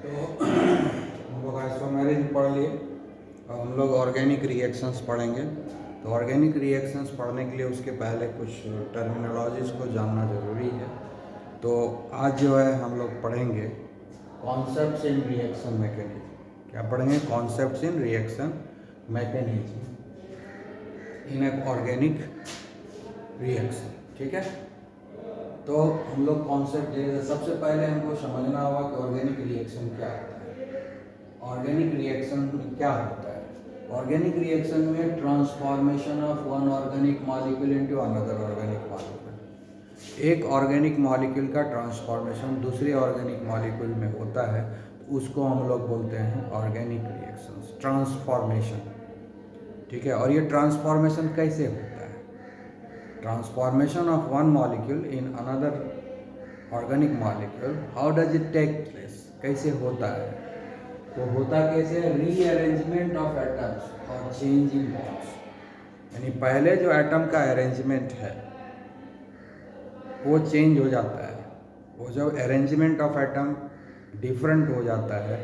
तो हम लोग आइसोमेरिज पढ़ लिए। अब हम लोग ऑर्गेनिक रिएक्शंस पढ़ेंगे। तो ऑर्गेनिक रिएक्शंस पढ़ने के लिए उसके पहले कुछ टर्मिनोलॉजीज को जानना ज़रूरी है। तो आज जो है हम लोग पढ़ेंगे कॉन्सेप्ट्स इन रिएक्शन मैकेनिज्म। क्या पढ़ेंगे? Concepts in reaction mechanism in A organic reaction. ठीक है। तो हम लोग कॉन्सेप्ट सबसे पहले हमको समझना होगा कि ऑर्गेनिक रिएक्शन क्या होता है। ऑर्गेनिक रिएक्शन क्या होता है? ऑर्गेनिक रिएक्शन में transformation of one organic molecule into another organic molecule. एक ऑर्गेनिक मॉलिक्यूल का ट्रांसफॉर्मेशन दूसरे ऑर्गेनिक मॉलिक्यूल में होता है, तो उसको हम लोग बोलते हैं ऑर्गेनिक रिएक्शंस, ट्रांसफॉर्मेशन। ठीक है। और ये ट्रांसफॉर्मेशन कैसे होता है? Transformation of one molecule in another organic molecule, how does it take place? कैसे होता है? तो होता कैसे? रीअरेंजमेंट ऑफ एटम्स और चेंज इन बॉन्ड्स। यानी पहले जो एटम का अरेंजमेंट है वो चेंज हो जाता है। वो जब अरेंजमेंट ऑफ एटम डिफरेंट हो जाता है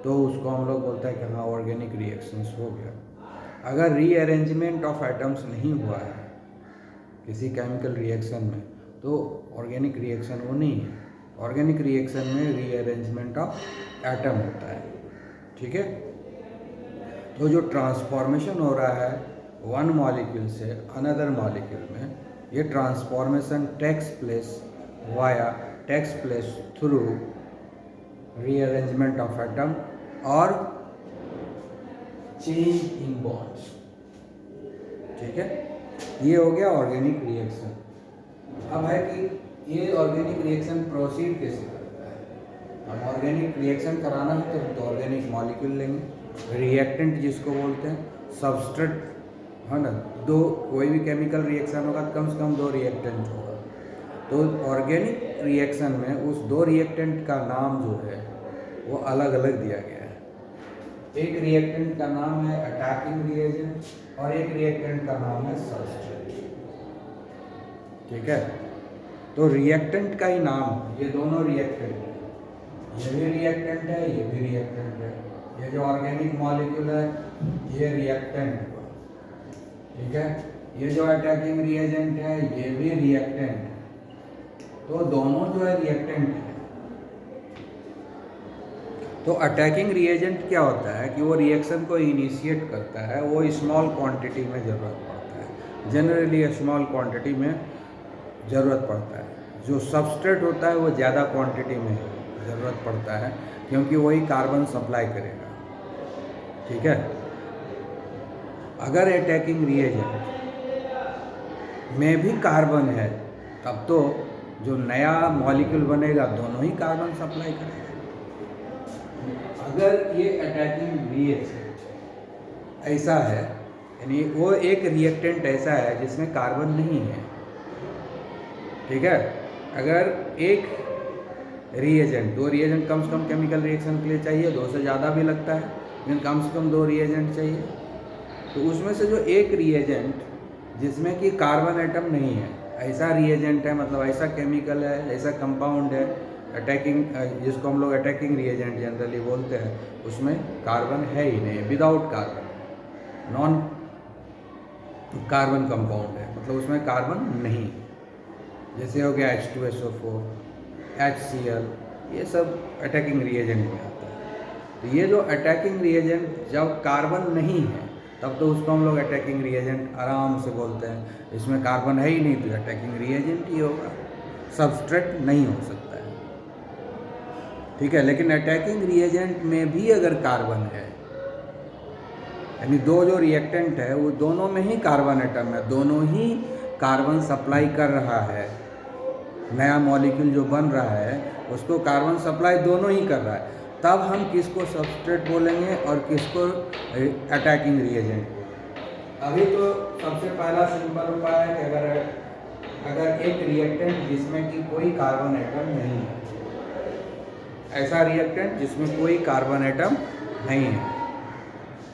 तो उसको हम लोग बोलते हैं कि हाँ ऑर्गेनिक रिएक्शंस हो गया। अगर रीअरेंजमेंट ऑफ एटम्स नहीं हुआ है किसी केमिकल रिएक्शन में तो ऑर्गेनिक रिएक्शन वो नहीं है। ऑर्गेनिक रिएक्शन में रीअरेंजमेंट ऑफ एटम होता है। ठीक है। तो जो ट्रांसफॉर्मेशन हो रहा है वन मॉलिक्यूल से अनदर मॉलिक्यूल में, ये transformation takes place through rearrangement of atom और चेंज इन बॉन्ड्स। ठीक है। ये हो गया ऑर्गेनिक रिएक्शन। अब है कि ये ऑर्गेनिक रिएक्शन प्रोसीड कैसे करता है। अब ऑर्गेनिक रिएक्शन कराना है तो ऑर्गेनिक मॉलिक्यूल लेंगे, रिएक्टेंट जिसको बोलते हैं, सबस्ट्रेट है ना। दो कोई भी केमिकल रिएक्शन होगा तो कम से कम दो रिएक्टेंट होगा। तो ऑर्गेनिक रिएक्शन में उस दो रिएक्टेंट का नाम जो है वो अलग अलग दिया गया है। एक रिएक्टेंट का नाम है अटैकिंग रिएजेंट और एक रिएक्टेंट का नाम है सबस्ट्रेट। ठीक है। तो रिएक्टेंट का ही नाम, ये दोनों रिएक्टेंट है, ये भी रिएक्टेंट है, ये भी रिएक्टेंट है। ये जो ऑर्गेनिक मॉलिक्यूल है ये रिएक्टेंट हुआ। ठीक है। ये जो अटैकिंग रिएजेंट है ये भी रिएक्टेंट है। तो दोनों जो है रिएक्टेंट है। तो अटैकिंग रिएजेंट क्या होता है कि वो रिएक्शन को इनिशिएट करता है, वो स्मॉल क्वांटिटी में ज़रूरत पड़ता है, जनरली स्मॉल क्वांटिटी में ज़रूरत पड़ता है। जो सबस्ट्रेट होता है वो ज़्यादा क्वांटिटी में ज़रूरत पड़ता है क्योंकि वही कार्बन सप्लाई करेगा। ठीक है। अगर अटैकिंग रिएजेंट में भी कार्बन है तब तो जो नया मॉलिक्यूल बनेगा दोनों ही कार्बन सप्लाई करेगा। अगर ये अटैकिंग रिएजेंट ऐसा है, यानी वो एक रिएक्टेंट ऐसा है जिसमें कार्बन नहीं है। ठीक है। अगर एक रिएजेंट, दो रिएजेंट कम से कम केमिकल रिएक्शन के लिए चाहिए, दो से ज़्यादा भी लगता है लेकिन कम से कम दो रिएजेंट चाहिए। तो उसमें से जो एक रिएजेंट जिसमें कि कार्बन एटम नहीं है, ऐसा रिएजेंट है, मतलब ऐसा केमिकल है, ऐसा कंपाउंड है अटैकिंग, जिसको हम लोग अटैकिंग रिएजेंट जनरली बोलते हैं, उसमें कार्बन है ही नहीं, without carbon, non carbon compound है, मतलब उसमें कार्बन नहीं है। जैसे हो गया H2SO4, HCl, ये सब अटैकिंग रिएजेंट में आता है। तो ये जो अटैकिंग रिएजेंट जब कार्बन नहीं है तब तो उसको हम लोग अटैकिंग रिएजेंट आराम से बोलते हैं। इसमें कार्बन है ही नहीं तो अटैकिंग रिएजेंट ही होगा, सबस्ट्रेट नहीं हो सकता है। ठीक है। लेकिन अटैकिंग रिएजेंट में भी अगर कार्बन है, यानी दो जो रिएक्टेंट है वो दोनों में ही कार्बन एटम है, दोनों ही कार्बन सप्लाई कर रहा है, नया मॉलिक्यूल जो बन रहा है उसको कार्बन सप्लाई दोनों ही कर रहा है, तब हम किसको सबस्ट्रेट बोलेंगे और किसको अटैकिंग रिएजेंट। अभी तो सबसे पहला सिंपल उपाय है कि अगर एक रिएक्टेंट जिसमें कि कोई कार्बन एटम नहीं है, ऐसा रिएक्टेंट जिसमें कोई कार्बन एटम नहीं है,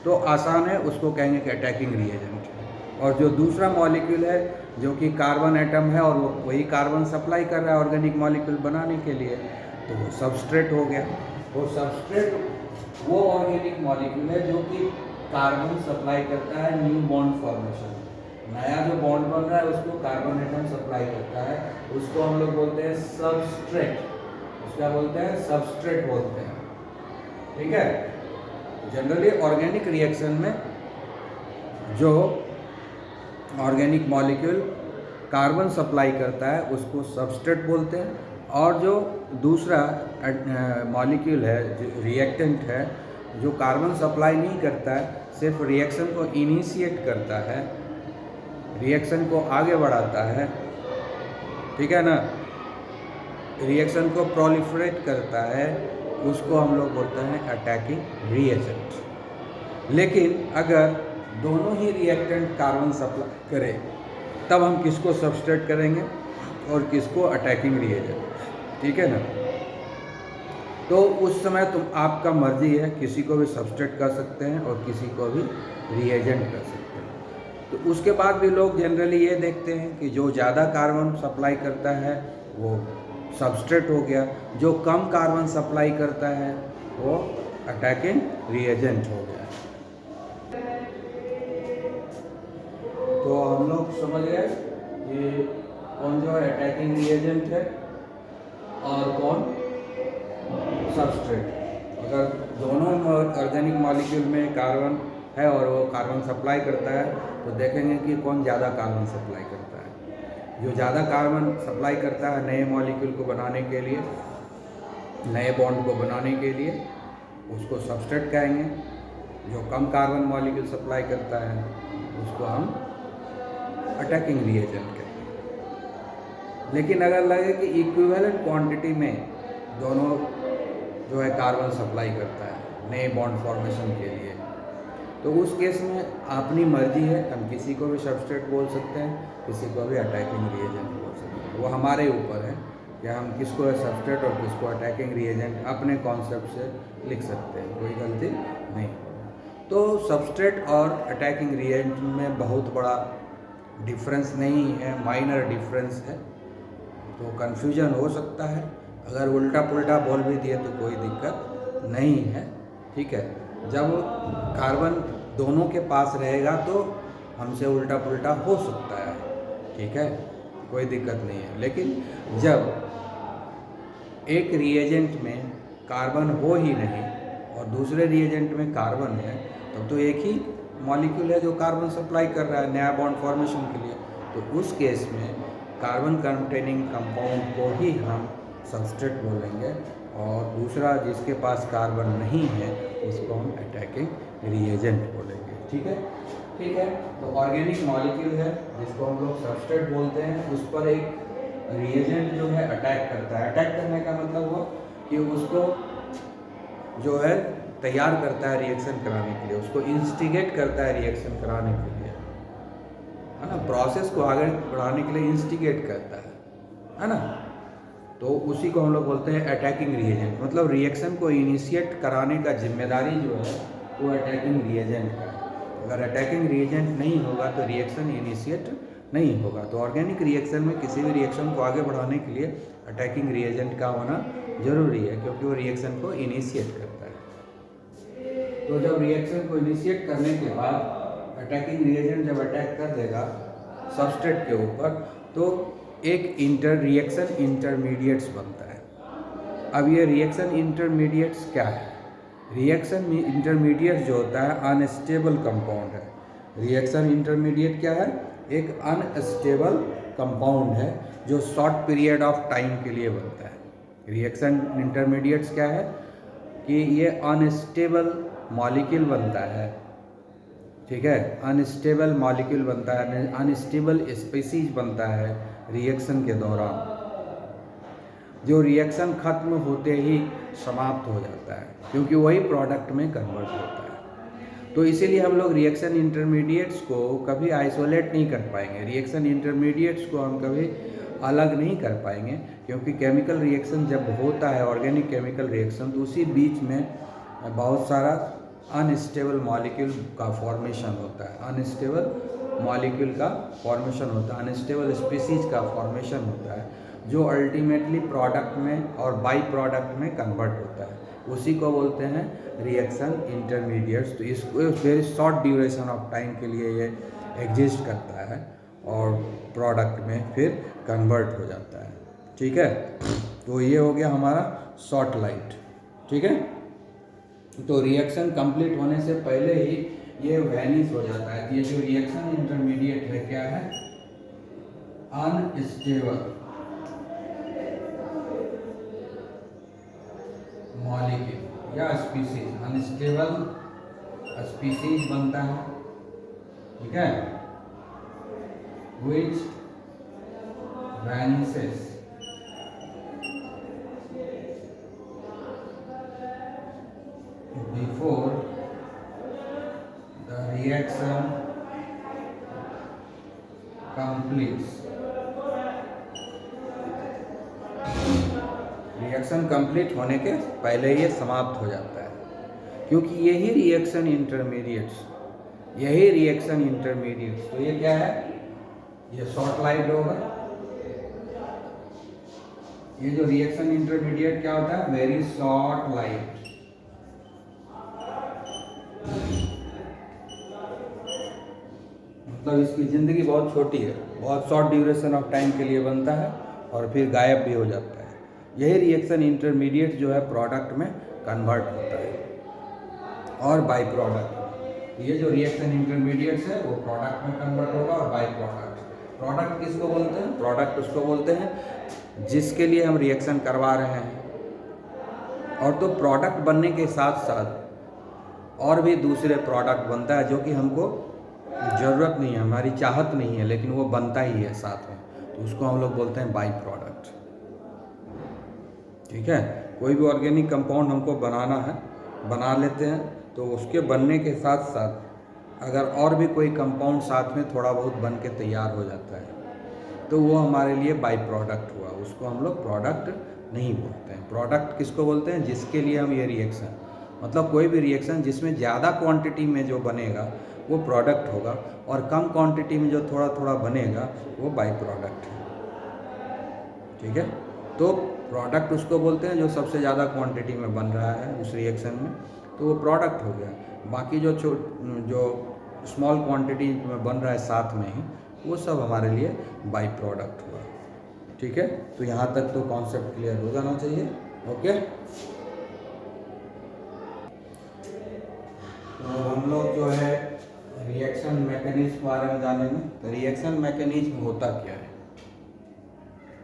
तो आसान है, उसको कहेंगे कि अटैकिंग रिएजेंट। और जो दूसरा मॉलिक्यूल है जो कि कार्बन एटम है और वही कार्बन सप्लाई कर रहा है ऑर्गेनिक मॉलिक्यूल बनाने के लिए, तो वो सबस्ट्रेट हो गया। वो सबस्ट्रेट वो ऑर्गेनिक मॉलिक्यूल है जो कि कार्बन सप्लाई करता है न्यू बॉन्ड फॉर्मेशन। नया जो बॉन्ड बन रहा है उसको कार्बन एटम सप्लाई करता है, उसको हम लोग बोलते हैं सबस्ट्रेट। उसका बोलते हैं सबस्ट्रेट बोलते हैं, ठीक है। जनरली ऑर्गेनिक रिएक्शन में जो ऑर्गेनिक मॉलिक्यूल कार्बन सप्लाई करता है उसको सबस्ट्रेट बोलते हैं, और जो दूसरा मॉलिक्यूल है, जो रिएक्टेंट है, जो कार्बन सप्लाई नहीं करता है, सिर्फ रिएक्शन को इनिशिएट करता है, रिएक्शन को आगे बढ़ाता है, ठीक है ना, रिएक्शन को प्रोलिफरेट करता है, उसको हम लोग बोलते हैं अटैकिंग रिएजेंट। लेकिन अगर दोनों ही रिएक्टेंट कार्बन सप्लाई करें तब हम किसको सबस्ट्रेट करेंगे और किसको अटैकिंग रिएजेंट, ठीक है ना। तो उस समय आपका मर्जी है, किसी को भी सबस्ट्रेट कर सकते हैं और किसी को भी रिएजेंट कर सकते हैं। तो उसके बाद भी लोग जनरली ये देखते हैं कि जो ज़्यादा कार्बन सप्लाई करता है वो सबस्ट्रेट हो गया, जो कम कार्बन सप्लाई करता है वो अटैकिंग रिएजेंट हो गया। तो हम लोग समझ गए कि कौन जो है अटैकिंग रिएजेंट है और कौन सबस्ट्रेट। अगर दोनों ऑर्गेनिक मॉलिक्यूल में कार्बन है और वो कार्बन सप्लाई करता है तो देखेंगे कि कौन ज़्यादा कार्बन सप्लाई करता है। जो ज़्यादा कार्बन सप्लाई करता है नए मॉलिक्यूल को बनाने के लिए, नए बॉन्ड को बनाने के लिए, उसको सबस्ट्रेट कहेंगे। जो कम कार्बन मॉलिक्यूल सप्लाई करता है उसको हम अटैकिंग रिएजेंट कहेंगे। लेकिन अगर लगे कि इक्विवेलेंट क्वांटिटी में दोनों जो है कार्बन सप्लाई करता है नए बॉन्ड फॉर्मेशन के लिए, तो उस केस में अपनी मर्जी है, हम किसी को भी सबस्ट्रेट बोल सकते हैं, किसी को भी अटैकिंग रिएजेंट बोल सकते हैं। वो हमारे ऊपर है कि हम किसको सबस्ट्रेट और किसको अटैकिंग रिएजेंट अपने कॉन्सेप्ट से लिख सकते हैं, कोई गलती नहीं। तो सबस्ट्रेट और अटैकिंग रिएजेंट में बहुत बड़ा डिफरेंस नहीं है, माइनर डिफरेंस है। तो कन्फ्यूजन हो सकता है, अगर उल्टा पुल्टा बोल भी दिए तो कोई दिक्कत नहीं है, ठीक है। जब कार्बन दोनों के पास रहेगा तो हमसे उल्टा पुल्टा हो सकता है, ठीक है, कोई दिक्कत नहीं है। लेकिन जब एक रिएजेंट में कार्बन हो ही नहीं और दूसरे रिएजेंट में कार्बन है, तब तो एक ही मॉलिक्यूल है जो कार्बन सप्लाई कर रहा है नया बॉन्ड फॉर्मेशन के लिए। तो उस केस में कार्बन कंटेनिंग कंपाउंड को ही हम सबस्ट्रेट बोलेंगे, और दूसरा जिसके पास कार्बन नहीं है उसको हम अटैकिंग रिएजेंट बोलेंगे, ठीक है। ठीक है, तो ऑर्गेनिक मॉलिक्यूल है जिसको हम लोग सबस्ट्रेट बोलते हैं, उस पर एक रिएजेंट जो है अटैक करता है। अटैक करने का मतलब हुआ कि उसको जो है तैयार करता है रिएक्शन कराने के लिए, उसको इंस्टिगेट करता है रिएक्शन कराने के लिए, है ना, प्रोसेस को आगे बढ़ाने के लिए इंस्टिगेट करता है ना। तो उसी को हम लोग बोलते हैं अटैकिंग रिएजेंट। मतलब रिएक्शन को इनिशिएट कराने का जिम्मेदारी जो है वो अटैकिंग रिएजेंट का है। अगर अटैकिंग रिएजेंट नहीं होगा तो रिएक्शन इनिशिएट नहीं होगा। तो ऑर्गेनिक रिएक्शन में किसी भी रिएक्शन को आगे बढ़ाने के लिए अटैकिंग रिएजेंट का होना जरूरी है, क्योंकि वो रिएक्शन को इनिशिएट करता है। तो जब रिएक्शन को इनिशिएट करने के बाद अटैकिंग रिएजेंट जब अटैक कर देगा सबस्ट्रेट के ऊपर, तो एक रिएक्शन इंटरमीडिएट्स बनता है। अब ये रिएक्शन इंटरमीडिएट्स क्या है? रिएक्शन इंटरमीडिएट जो होता है अनस्टेबल कंपाउंड है। रिएक्शन इंटरमीडिएट क्या है? एक अनस्टेबल कंपाउंड है जो शॉर्ट पीरियड ऑफ टाइम के लिए बनता है। रिएक्शन इंटरमीडिएट्स क्या है कि ये अनस्टेबल मॉलिक्यूल बनता है, ठीक है, अनस्टेबल मॉलिक्यूल बनता है, अनस्टेबल स्पीसीज बनता है रिएक्शन के दौरान, जो रिएक्शन खत्म होते ही समाप्त हो जाता है, क्योंकि वही प्रोडक्ट में कन्वर्ट होता है। तो इसीलिए हम लोग रिएक्शन इंटरमीडिएट्स को कभी आइसोलेट नहीं कर पाएंगे, रिएक्शन इंटरमीडिएट्स को हम कभी अलग नहीं कर पाएंगे, क्योंकि केमिकल रिएक्शन जब होता है, ऑर्गेनिक केमिकल रिएक्शन, तो उसी बीच में बहुत सारा अनस्टेबल मॉलिक्यूल का फॉर्मेशन होता है, अनस्टेबल मॉलिक्यूल का फॉर्मेशन होता है, अनस्टेबल स्पीसीज का फॉर्मेशन होता है, जो अल्टीमेटली प्रोडक्ट में और बाई प्रोडक्ट में कन्वर्ट होता है। उसी को बोलते हैं रिएक्शन इंटरमीडिएट्स। तो इसको very short duration of time के लिए ये एग्जिस्ट करता है और प्रोडक्ट में फिर कन्वर्ट हो जाता है। ठीक है, तो ये हो गया हमारा शॉर्ट लाइफ। ठीक है, तो रिएक्शन कंप्लीट होने से पहले ही ये वैनिश हो जाता है। तो ये जो रिएक्शन इंटरमीडिएट है क्या है, अनस्टेबल मॉलिक्यूल या स्पीसीज, अनस्टेबल स्पीसीज बनता है। ठीक है, विच वैनिसेस before the reaction completes। Reaction complete होने के पहले ये समाप्त हो जाता है, क्योंकि यही रिएक्शन इंटरमीडिएट्स तो ये क्या है, ये शॉर्ट लाइव्ड होगा। ये जो रिएक्शन इंटरमीडिएट क्या होता है, वेरी शॉर्ट लाइव्ड। मतलब इसकी ज़िंदगी बहुत छोटी है, बहुत शॉर्ट ड्यूरेशन ऑफ टाइम के लिए बनता है और फिर गायब भी हो जाता है। यही रिएक्शन इंटरमीडिएट जो है प्रोडक्ट में कन्वर्ट होता है और बाई प्रोडक्ट। ये जो रिएक्शन इंटरमीडिएट्स है वो प्रोडक्ट में कन्वर्ट होगा और बाई प्रोडक्ट किसको बोलते हैं, प्रोडक्ट उसको बोलते हैं जिसके लिए हम रिएक्शन करवा रहे हैं। और तो प्रोडक्ट बनने के साथ साथ और भी दूसरे प्रोडक्ट बनता है जो कि हमको ज़रूरत नहीं है, हमारी चाहत नहीं है, लेकिन वो बनता ही है साथ में, तो उसको हम लोग बोलते हैं बाई प्रोडक्ट। ठीक है, कोई भी ऑर्गेनिक कंपाउंड हमको बनाना है, बना लेते हैं, तो उसके बनने के साथ साथ अगर और भी कोई कंपाउंड साथ में थोड़ा बहुत बन के तैयार हो जाता है तो वो हमारे लिए बाई प्रोडक्ट हुआ, उसको हम लोग प्रोडक्ट नहीं बोलते हैं। प्रोडक्ट किसको बोलते हैं, जिसके लिए हम ये रिएक्शन, मतलब कोई भी रिएक्शन जिसमें ज़्यादा क्वांटिटी में जो बनेगा वो प्रोडक्ट होगा और कम क्वांटिटी में जो थोड़ा थोड़ा बनेगा वो बाई प्रोडक्ट है। ठीक है, तो प्रोडक्ट उसको बोलते हैं जो सबसे ज़्यादा क्वांटिटी में बन रहा है उस रिएक्शन में, तो वो प्रोडक्ट हो गया। बाकी जो स्मॉल क्वांटिटी में बन रहा है साथ में ही, वो सब हमारे लिए बाई प्रोडक्ट हुआ। ठीक है, तो यहाँ तक तो कॉन्सेप्ट क्लियर हो जाना चाहिए। ओके, तो हम लोग जो है रिएक्शन मैकेनिज्म के बारे में जानेंगे। तो रिएक्शन मैकेनिज्म होता क्या है,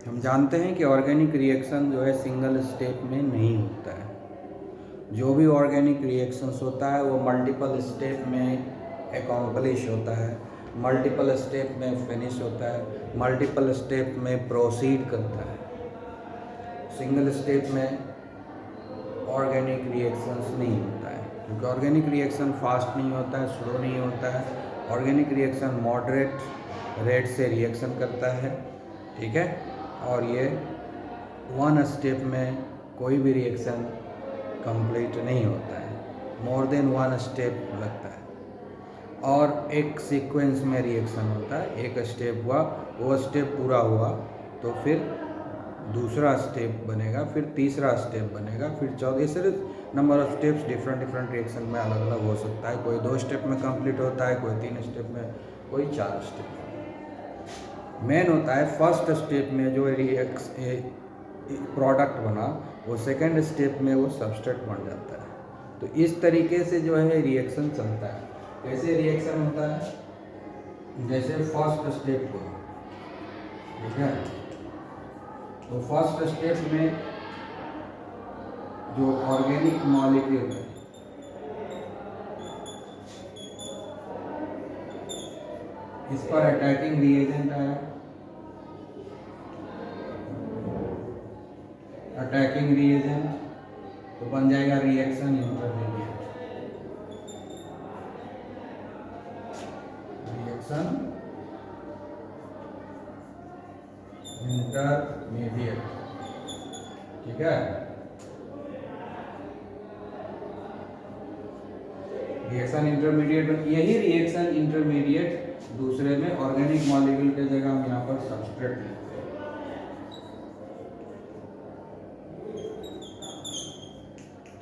हम जानते हैं कि ऑर्गेनिक रिएक्शन जो है सिंगल स्टेप में नहीं होता है। जो भी ऑर्गेनिक रिएक्शंस होता है वो मल्टीपल स्टेप में अकॉम्प्लिश होता है, मल्टीपल स्टेप में फिनिश होता है, मल्टीपल स्टेप में प्रोसीड करता है। सिंगल स्टेप में ऑर्गेनिक रिएक्शंस नहीं होता है, क्योंकि ऑर्गेनिक रिएक्शन फास्ट नहीं होता है, स्लो नहीं होता है। ऑर्गेनिक रिएक्शन मॉडरेट रेट से रिएक्शन करता है। ठीक है, और ये वन स्टेप में कोई भी रिएक्शन कंप्लीट नहीं होता है, मोर देन वन स्टेप लगता है। और एक सीक्वेंस में रिएक्शन होता है, एक स्टेप हुआ, वो स्टेप पूरा हुआ तो फिर दूसरा स्टेप बनेगा, फिर तीसरा स्टेप बनेगा, फिर चौथा। ऐसे number of steps different reaction में अलग अलग हो सकता है। कोई 2 स्टेप में कंप्लीट होता है, कोई 3 स्टेप में, कोई 4 स्टेप। मेन होता है फर्स्ट स्टेप में जो प्रोडक्ट बना, वो सेकेंड स्टेप में वो सबस्ट्रेट बन जाता है। तो इस तरीके से जो है रिएक्शन चलता है। कैसे रिएक्शन होता है, जैसे फर्स्ट स्टेप को, ठीक है, तो फर्स्ट स्टेप में जो ऑर्गेनिक मॉलिक्यूल है इस पर अटैकिंग रिएजेंट है, अटैकिंग रिएजेंट तो बन जाएगा रिएक्शन इंटरमीडिएट। रिएक्शन इंटरमीडिएट, ठीक है। रिएक्शन इंटरमीडिएट, यही रिएक्शन इंटरमीडिएट दूसरे में ऑर्गेनिक मॉलिक्यूल के जगह हम यहाँ पर सबस्ट्रेट लेते हैं।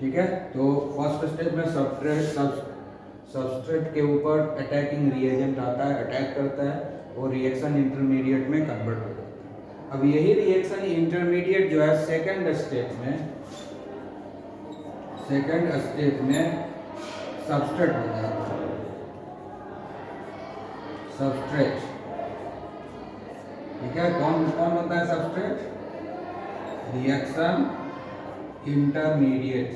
ठीक है। तो फर्स्ट स्टेप में सबस्ट्रेट के ऊपर अटैकिंग रिएजेंट आता है, अटैक करता है, वो रिएक्शन इंटरमीडिएट में कन्वर्ट हो जाता है। अब यही रिएक्शन इंटरमीडिएट जो है सेकंड स्टेप में सबस्ट्रेट हो जाता है, सबस्ट्रेट। ठीक है, कौन कौन होता है सबस्ट्रेट? Reaction intermediate.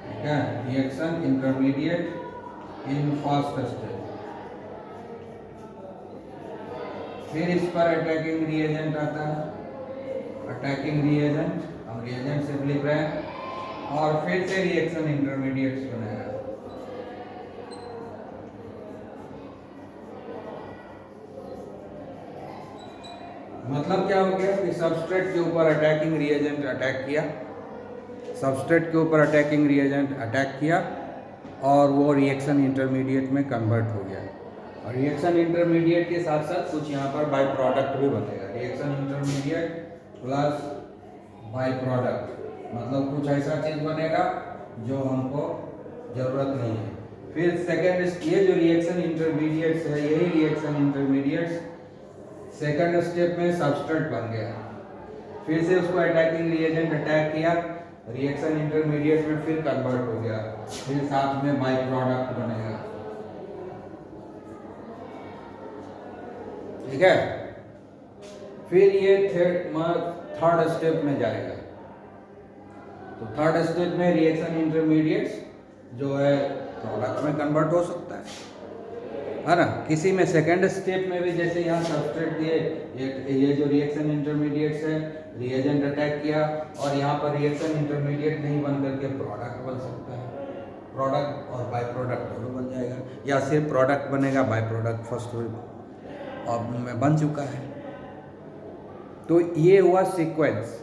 ठीक है, reaction intermediate in first step. फिर इस पर अटैकिंग रिएजेंट आता है, अटैकिंग रिएजेंट हम रिएजेंट से लिख रहे हैं, और फिर से रिएक्शन इंटरमीडिएट्स बनाया। मतलब क्या हो गया कि सबस्ट्रेट के ऊपर अटैकिंग रिएजेंट अटैक किया, सबस्ट्रेट के ऊपर अटैकिंग रिएजेंट अटैक किया, और वो रिएक्शन इंटरमीडिएट में कन्वर्ट हो गया। और रिएक्शन इंटरमीडिएट के साथ साथ कुछ यहाँ पर बाई प्रोडक्ट भी बनेगा। Reaction intermediate plus by product, मतलब कुछ ऐसा चीज़ बनेगा जो हमको ज़रूरत नहीं है। फिर सेकेंड, ये जो रिएक्शन इंटरमीडिएट्स है, यही रिएक्शन इंटरमीडिएट्स सेकेंड स्टेप में सबस्ट्रेट बन गया। फिर से उसको अटैकिंग रिएजेंट अटैक किया, रिएक्शन इंटरमीडिएट में फिर कन्वर्ट हो गया, फिर साथ में बाई प्रोडक्ट बनेगा। ठीक है, फिर ये थर्ड स्टेप में जाएगा। तो थर्ड स्टेप में रिएक्शन इंटरमीडिएट्स जो है प्रोडक्ट में कन्वर्ट हो सकता है ना। किसी में सेकेंड स्टेप में भी जैसे यहाँ सबस्ट्रेट दिए, ये जो रिएक्शन इंटरमीडिएट्स है, रिएजेंट अटैक किया, और यहाँ पर रिएक्शन इंटरमीडिएट नहीं बन करके प्रोडक्ट बन सकता है। प्रोडक्ट और बाई प्रोडक्ट दोनों बन जाएगा, या सिर्फ प्रोडक्ट बनेगा, बाई प्रोडक्ट फर्स्ट में बन चुका है। तो ये हुआ सीक्वेंस।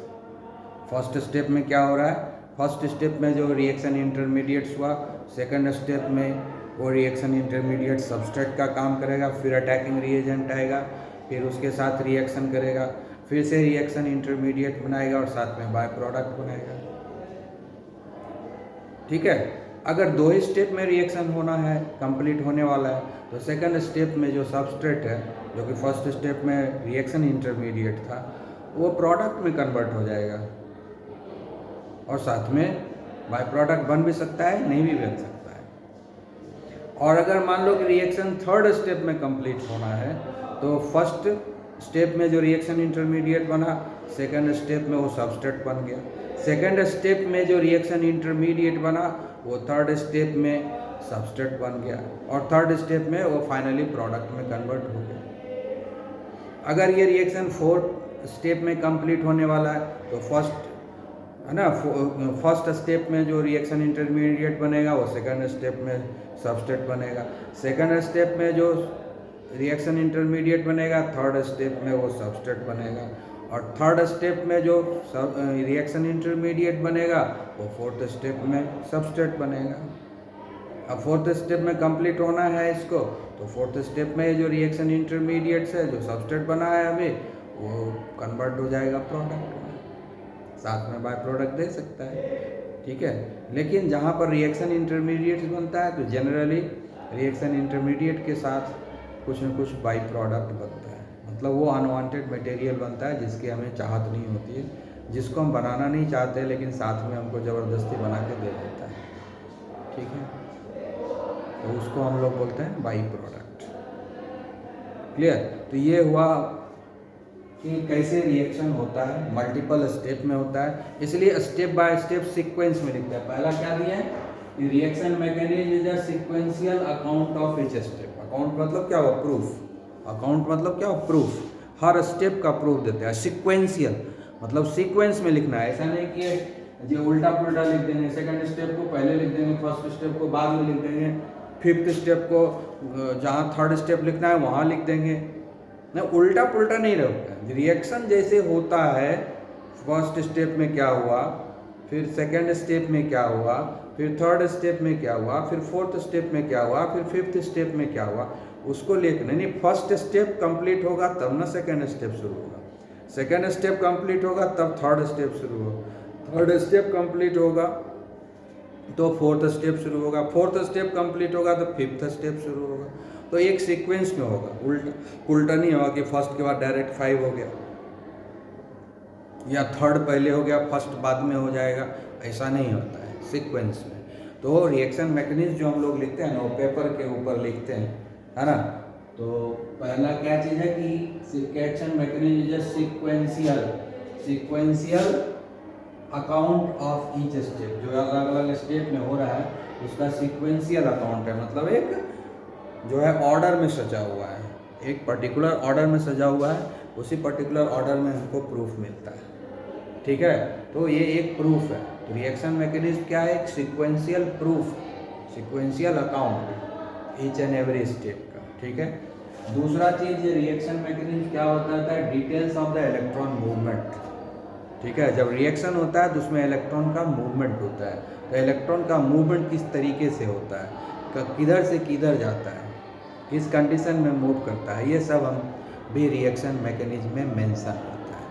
फर्स्ट स्टेप में क्या हो रहा है? फर्स्ट स्टेप में जो रिएक्शन इंटरमीडिएट्स हुआ, सेकंड स्टेप में वो रिएक्शन इंटरमीडिएट सबस्ट्रेट का काम करेगा, फिर अटैकिंग रिएजेंट आएगा, फिर उसके साथ रिएक्शन करेगा, फिर से रिएक्शन इंटरमीडिएट बनाएगा और साथ में बाय प्रोडक्ट बनाएगा। ठीक है, अगर दो ही स्टेप में रिएक्शन होना है, कंप्लीट होने वाला है, तो सेकंड स्टेप में जो सबस्ट्रेट है, जो कि फर्स्ट स्टेप में रिएक्शन इंटरमीडिएट था, वो प्रोडक्ट में कन्वर्ट हो जाएगा और साथ में बाय प्रोडक्ट बन भी सकता है, नहीं भी बन सकता है। और अगर मान लो कि रिएक्शन थर्ड स्टेप में कंप्लीट होना है, तो फर्स्ट स्टेप में जो रिएक्शन इंटरमीडिएट बना, सेकंड स्टेप में वो सबस्ट्रेट बन गया। सेकंड स्टेप में जो रिएक्शन इंटरमीडिएट बना, वो थर्ड स्टेप में सबस्ट्रेट बन गया, और थर्ड स्टेप में वो फाइनली प्रोडक्ट में कन्वर्ट हो गया। अगर ये रिएक्शन फोर्थ स्टेप में कंप्लीट होने वाला है, तो फर्स्ट है ना, फर्स्ट स्टेप में जो रिएक्शन इंटरमीडिएट बनेगा, वो सेकंड स्टेप में सबस्ट्रेट बनेगा। सेकंड स्टेप में जो रिएक्शन इंटरमीडिएट बनेगा, थर्ड स्टेप में वो सबस्ट्रेट बनेगा, और थर्ड स्टेप में जो रिएक्शन इंटरमीडिएट बनेगा, वो फोर्थ स्टेप में सबस्ट्रेट बनेगा। अब फोर्थ स्टेप में कंप्लीट होना है इसको, तो फोर्थ स्टेप में जो रिएक्शन इंटरमीडिएट्स है, जो सबस्ट्रेट बना है अभी, वो कन्वर्ट हो जाएगा प्रोडक्ट में, साथ में बाय प्रोडक्ट दे सकता है। ठीक है, लेकिन जहाँ पर रिएक्शन इंटरमीडिएट बनता है, तो जनरली रिएक्शन इंटरमीडिएट के साथ कुछ न कुछ बाई प्रोडक्ट बनता है, मतलब वो अनवांटेड मटेरियल बनता है जिसकी हमें चाहत नहीं होती है, जिसको हम बनाना नहीं चाहते, लेकिन साथ में हमको ज़बरदस्ती बना के दे देता है। ठीक है, तो उसको हम लोग बोलते हैं बाई प्रोडक्ट। क्लियर? तो ये हुआ कि कैसे रिएक्शन होता है, मल्टीपल स्टेप में होता है, इसलिए स्टेप बाय स्टेप सीक्वेंस में लिखते हैं। पहला क्या दिया है? Reaction mechanism is a sequential account of each step. Account मतलब क्या हुआ? प्रूफ। अकाउंट मतलब क्या हुआ? प्रूफ। हर स्टेप का प्रूफ देते हैं। सीक्वेंशियल मतलब सीक्वेंस में लिखना है, ऐसा नहीं कि जो उल्टा पुल्टा लिख देंगे, सेकंड स्टेप को पहले लिख देंगे, फर्स्ट स्टेप को बाद में लिख देंगे, फिफ्थ स्टेप को जहाँ थर्ड स्टेप लिखना है वहाँ लिख देंगे। नहीं, उल्टा पुल्टा नहीं रहता है। रिएक्शन जैसे होता है, फर्स्ट स्टेप में क्या हुआ, फिर सेकंड स्टेप में क्या हुआ, फिर थर्ड स्टेप में क्या हुआ, फिर फोर्थ स्टेप में क्या हुआ, फिर फिफ्थ स्टेप में क्या हुआ, उसको लिखना नहीं। फर्स्ट स्टेप कंप्लीट होगा तब ना सेकंड स्टेप शुरू होगा, सेकंड स्टेप कंप्लीट होगा तब थर्ड स्टेप शुरू होगा, थर्ड स्टेप कंप्लीट होगा तो फोर्थ स्टेप शुरू होगा, फोर्थ स्टेप कंप्लीट होगा तो फिफ्थ स्टेप शुरू होगा। तो एक सीक्वेंस में होगा, उल्टा नहीं होगा कि फर्स्ट के बाद डायरेक्ट 5 हो गया या थर्ड पहले हो गया फर्स्ट बाद में हो जाएगा, ऐसा नहीं होता है सीक्वेंस में। तो रिएक्शन मैकेनिज्म जो हम लोग लिखते हैं ना, वो पेपर के ऊपर लिखते हैं, है ना। तो पहला क्या चीज़ है कि reaction mechanism is sequential account of each step. जो अलग अलग स्टेप में हो रहा है उसका सीक्वेंशियल अकाउंट है, मतलब एक जो है ऑर्डर में सजा हुआ है, एक पर्टिकुलर ऑर्डर में सजा हुआ है, उसी पर्टिकुलर ऑर्डर में हमको प्रूफ मिलता है, ठीक है। तो ये एक प्रूफ है। तो रिएक्शन मैकेनिज्म क्या है? एक sequential proof, sequential account each and every step का, ठीक है। दूसरा चीज़ ये रिएक्शन मैकेनिज्म क्या होता है? Details of the electron movement, ठीक है। जब रिएक्शन होता है तो उसमें इलेक्ट्रॉन का मूवमेंट होता है। तो इलेक्ट्रॉन का मूवमेंट किस तरीके से होता है, किधर से किधर जाता है, किस कंडीशन में मूव करता है, ये सब हम भी रिएक्शन मैकेनिज्म में मेंशन होता है।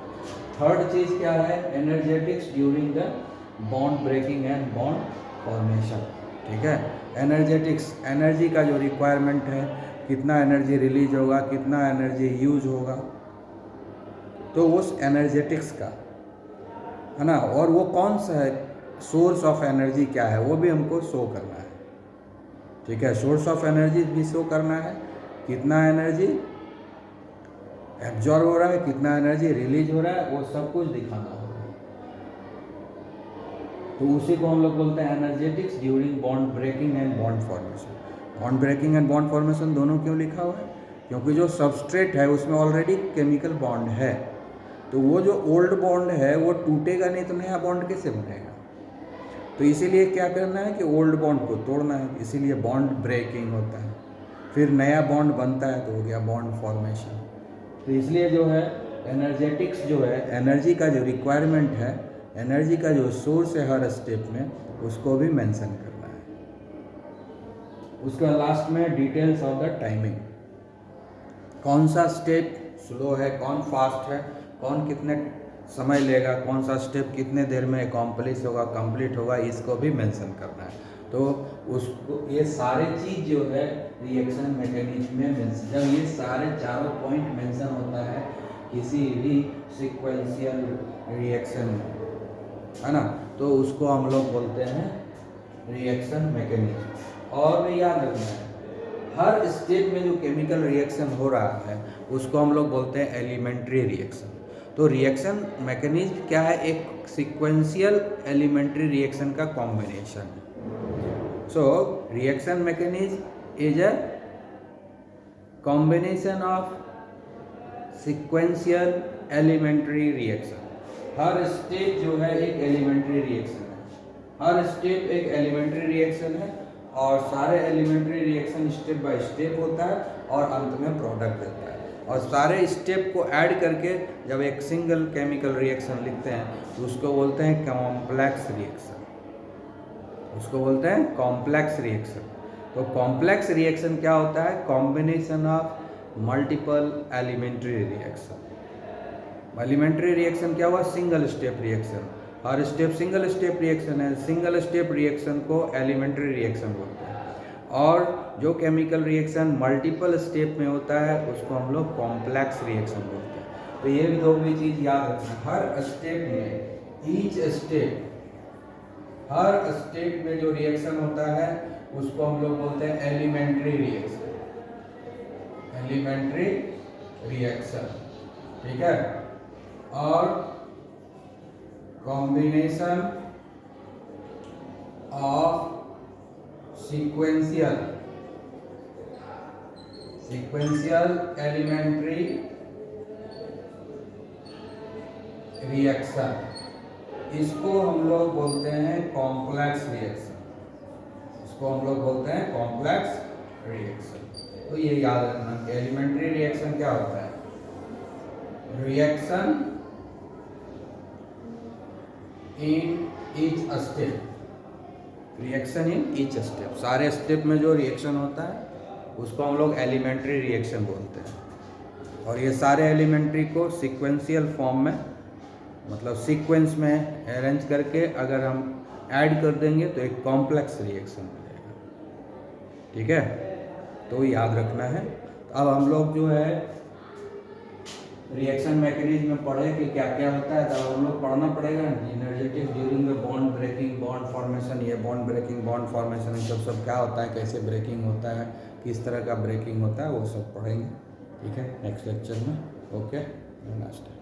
थर्ड चीज़ क्या है? Energetics during the bond breaking and bond formation, ठीक है। एनर्जेटिक्स, एनर्जी का जो रिक्वायरमेंट है, कितना एनर्जी रिलीज होगा, कितना एनर्जी यूज होगा, तो उस एनर्जेटिक्स का, है ना। और वो कौन सा है, सोर्स ऑफ एनर्जी क्या है, वो भी हमको शो करना है, ठीक है। सोर्स ऑफ एनर्जी भी शो करना है, कितना एनर्जी एब्जॉर्ब हो रहा है, कितना एनर्जी रिलीज हो रहा है, वो सब कुछ दिखाना होगा। तो उसी को हम लोग बोलते हैं energetics during bond breaking and bond formation. Bond breaking and bond formation दोनों क्यों लिखा हुआ है? क्योंकि जो सबस्ट्रेट है उसमें ऑलरेडी केमिकल बॉन्ड है, तो वो जो ओल्ड बॉन्ड है वो टूटेगा नहीं, तो नया बॉन्ड कैसे बनेगा। तो इसीलिए क्या करना है कि ओल्ड बॉन्ड को तोड़ना है, इसीलिए बॉन्ड ब्रेकिंग होता है। फिर नया बॉन्ड बनता है तो हो गया बॉन्ड फॉर्मेशन। तो इसलिए जो है एनर्जेटिक्स जो है, एनर्जी का जो रिक्वायरमेंट है, एनर्जी का जो सोर्स है हर स्टेप में, उसको भी मेंशन करना है। उसका लास्ट में डिटेल्स ऑफ द टाइमिंग, कौन सा स्टेप स्लो है, कौन फास्ट है, कौन कितने समय लेगा, कौन सा स्टेप कितने देर में अकॉम्प्लिश होगा, कंप्लीट होगा, इसको भी मेंशन करना है। तो उसको ये सारे चीज़ जो है रिएक्शन मैकेनिज्म में मेंशन, जब ये सारे चारों पॉइंट मेंशन होता है किसी भी सीक्वेंशियल रिएक्शन में, है ना, तो उसको हम लोग बोलते हैं रिएक्शन मैकेनिज्म। और भी याद रखना है, हर स्टेप में जो केमिकल रिएक्शन हो रहा है उसको हम लोग बोलते हैं एलिमेंट्री रिएक्शन। तो रिएक्शन मैकेनिज्म क्या है? एक सीक्वेंशियल एलिमेंट्री रिएक्शन का कॉम्बिनेशन है। So reaction mechanism is a combination of sequential elementary reaction. हर स्टेप जो है एक एलिमेंट्री रिएक्शन है, हर स्टेप एक एलिमेंट्री रिएक्शन है, और सारे elementary reaction step by step होता है और अंत में प्रोडक्ट देता है। और सारे स्टेप को ऐड करके जब एक सिंगल केमिकल रिएक्शन लिखते हैं तो उसको बोलते हैं कॉम्प्लेक्स रिएक्शन, उसको बोलते हैं कॉम्प्लेक्स रिएक्शन। तो कॉम्प्लेक्स रिएक्शन क्या होता है? Combination of multiple elementary reaction. Elementary reaction क्या हुआ? सिंगल स्टेप रिएक्शन, हर स्टेप सिंगल स्टेप रिएक्शन है, सिंगल स्टेप रिएक्शन को एलिमेंट्री रिएक्शन बोलते हैं। और जो केमिकल रिएक्शन मल्टीपल स्टेप में होता है उसको हम लोग कॉम्प्लेक्स रिएक्शन बोलते हैं। तो ये भी दो भी चीज़ याद रखना, हर स्टेप में, ईच स्टेप, हर स्टेप में जो रिएक्शन होता है उसको हम लोग बोलते हैं एलिमेंट्री रिएक्शन, एलिमेंट्री रिएक्शन, ठीक है। और combination of sequential elementary reaction, इसको हम लोग बोलते हैं कॉम्प्लेक्स रिएक्शन, इसको हम लोग बोलते हैं कॉम्प्लेक्स रिएक्शन। तो ये याद रखना कि एलिमेंट्री रिएक्शन क्या होता है? Reaction in each step, reaction in each step, सारे स्टेप में जो रिएक्शन होता है उसको हम लोग एलिमेंट्री रिएक्शन बोलते हैं। और ये सारे एलिमेंट्री को सीक्वेंशियल फॉर्म में मतलब सीक्वेंस में अरेंज करके अगर हम ऐड कर देंगे तो एक कॉम्प्लेक्स रिएक्शन मिलेगा। ठीक है, तो याद रखना है। अब हम लोग जो है रिएक्शन मैकेनिज्म में पढ़े कि क्या क्या होता है, तो हम लोग पढ़ना पड़ेगा energetic during the bond breaking, bond formation, ये बॉन्ड ब्रेकिंग, बॉन्ड फॉर्मेशन, सब क्या होता है, कैसे ब्रेकिंग होता है, किस तरह का ब्रेकिंग होता है, वो सब पढ़ेंगे। ठीक है, नेक्स्ट लेक्चर में। ओके, नमस्ते।